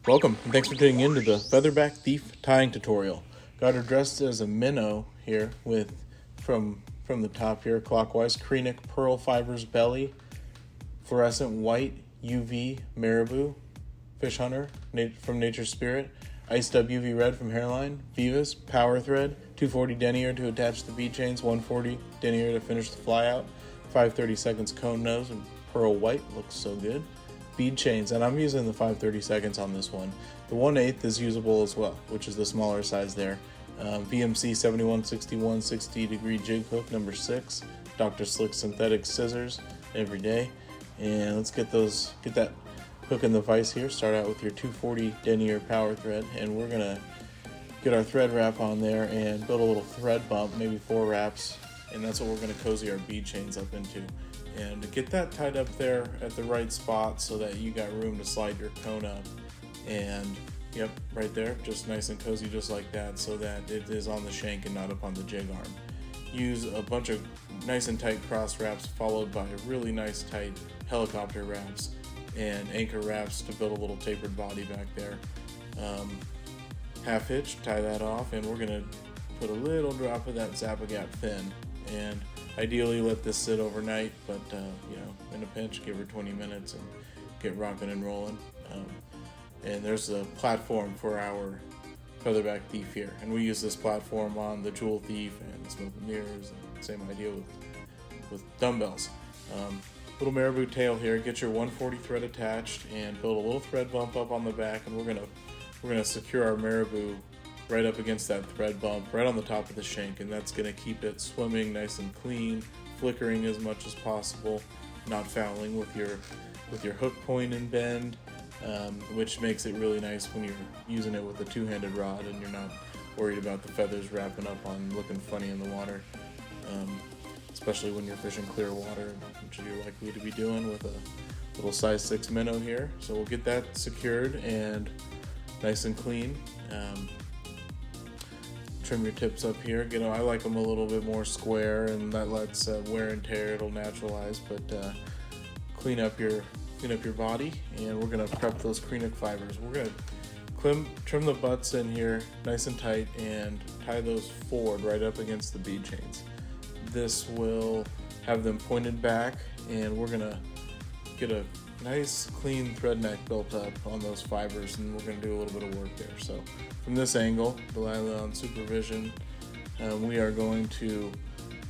Welcome, and thanks for tuning in to the Featherback Thief tying tutorial. Got her dressed as a minnow here with, from the top here, clockwise, Krenik pearl fibers belly, fluorescent white UV marabou, fish hunter from Nature's Spirit, iced up UV red from Hairline, Vivas, power thread, 240 denier to attach the bead chains, 140 denier to finish the fly out, 5/32 cone nose, and pearl white, looks so good. Bead chains, and I'm using the 5/32 on this one. The 1/8 is usable as well, which is the smaller size there. VMC 7161 60-degree jig hook number 6, Dr. Slick synthetic scissors every day. And let's get that hook in the vise here. Start out with your 240 denier power thread, and we're gonna get our thread wrap on there and build a little thread bump, maybe 4 wraps, and that's what we're gonna cozy our bead chains up into. And get that tied up there at the right spot so that you got room to slide your cone up. And yep, right there, just nice and cozy, just like that, so that it is on the shank and not up on the jig arm. Use a bunch of nice and tight cross wraps followed by really nice tight helicopter wraps and anchor wraps to build a little tapered body back there. Half hitch, tie that off, and we're gonna put a little drop of that Zappa-Gap thin, and ideally let this sit overnight, but in a pinch, give her 20 minutes and get rocking and rolling. And there's a platform for our Featherback Thief here, and we use this platform on the Jewel Thief and the Smoke and Mirrors, and same idea with dumbbells. Little marabou tail here. Get your 140 thread attached and build a little thread bump up on the back, and we're gonna secure our marabou right up against that thread bump, right on the top of the shank, and that's going to keep it swimming nice and clean, flickering as much as possible, not fouling with your hook point and bend, which makes it really nice when you're using it with a two-handed rod and you're not worried about the feathers wrapping up on looking funny in the water, especially when you're fishing clear water, which you're likely to be doing with a little size 6 minnow here. So we'll get that secured and nice and clean. Trim your tips up here. I like them a little bit more square, and that lets wear and tear. It'll naturalize, but clean up your body, and we're gonna prep those Krenik fibers. We're gonna trim the butts in here nice and tight and tie those forward right up against the bead chains. This will have them pointed back, and we're gonna get a nice clean thread neck built up on those fibers, and we're going to do a little bit of work there. So from this angle, Delilah on supervision, we are going to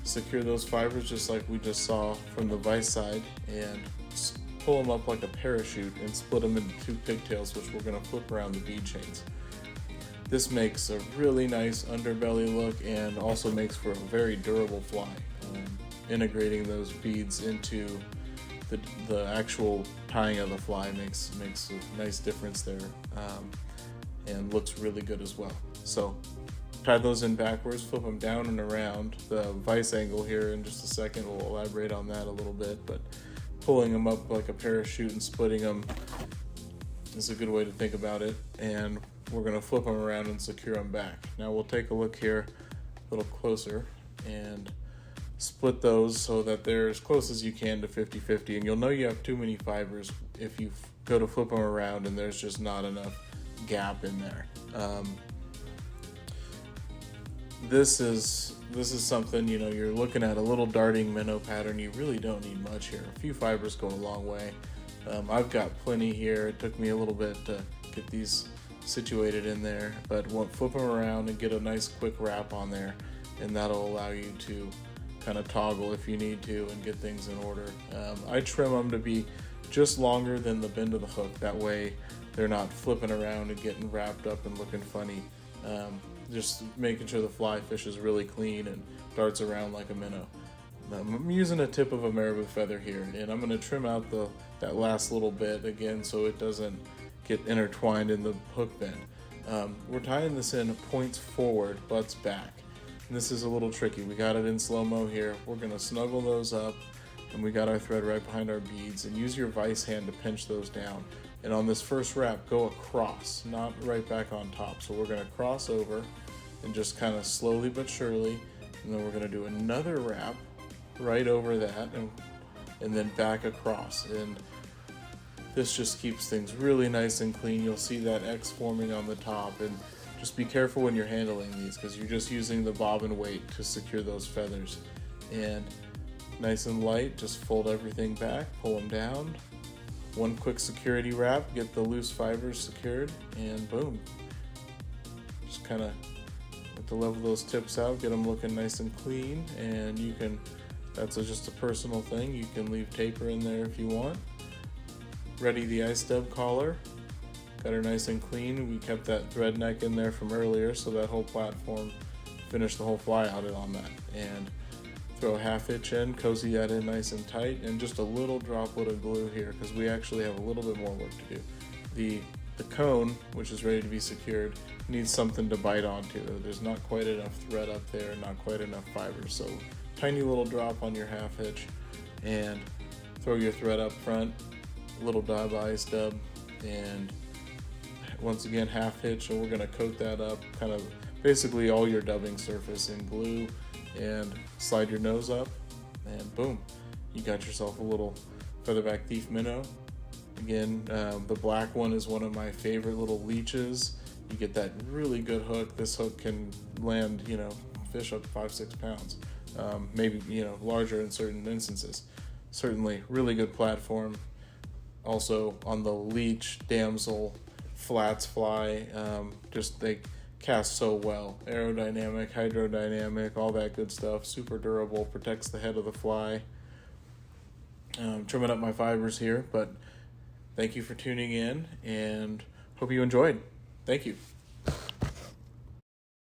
secure those fibers just like we just saw from the vise side, and pull them up like a parachute and split them into 2 pigtails, which we're going to flip around the bead chains. This makes a really nice underbelly look and also makes for a very durable fly. Integrating those beads into the actual tying of the fly makes a nice difference there, and looks really good as well. So tie those in backwards, flip them down and around. The vise angle here in just a second, we'll elaborate on that a little bit, but pulling them up like a parachute and splitting them is a good way to think about it. And we're going to flip them around and secure them back. Now we'll take a look here a little closer and split those so that they're as close as you can to 50-50, and you'll know you have too many fibers if you go to flip them around and there's just not enough gap in there. This is something, you're looking at a little darting minnow pattern. You really don't need much here. A few fibers go a long way. I've got plenty here. It took me a little bit to get these situated in there, but we'll flip them around and get a nice quick wrap on there, and that'll allow you to kind of toggle if you need to and get things in order. I trim them to be just longer than the bend of the hook. That way they're not flipping around and getting wrapped up and looking funny. Just making sure the fly fish is really clean and darts around like a minnow. I'm using a tip of a marabou feather here, and I'm going to trim out that last little bit again so it doesn't get intertwined in the hook bend. We're tying this in points forward, butts back. And this is a little tricky. We got it in slow-mo here. We're going to snuggle those up, and we got our thread right behind our beads, and use your vise hand to pinch those down. And on this first wrap, go across, not right back on top. So we're going to cross over and just kind of slowly but surely, and then we're going to do another wrap right over that, and then back across. And This just keeps things really nice and clean. You'll see that X forming on the top, and just be careful when you're handling these because you're just using the bobbin weight to secure those feathers. And nice and light, just fold everything back, pull them down. One quick security wrap, get the loose fibers secured, and boom. Just kind of to level those tips out, get them looking nice and clean, and you can, that's just a personal thing, you can leave taper in there if you want. Ready the ice dub collar, got her nice and clean. We kept that thread neck in there from earlier, so that whole platform, finished the whole fly out on that. And throw a half hitch in, cozy that in nice and tight, and just a little droplet of glue here because we actually have a little bit more work to do. The cone, which is ready to be secured, needs something to bite onto. There's not quite enough thread up there, not quite enough fiber, so tiny little drop on your half hitch, and throw your thread up front, little dab ice dub, and once again half hitch, and we're going to coat that up, kind of basically all your dubbing surface in glue, and slide your nose up, and boom, you got yourself a little Featherback Thief Minnow. Again, the black one is one of my favorite little leeches. You get that really good hook. This hook can land, fish up to 5-6 pounds, maybe larger in certain instances. Certainly really good platform. Also on the leech damsel flats fly, just they cast so well. Aerodynamic, hydrodynamic, all that good stuff. Super durable, protects the head of the fly. Trimming up my fibers here, but thank you for tuning in and hope you enjoyed. Thank you.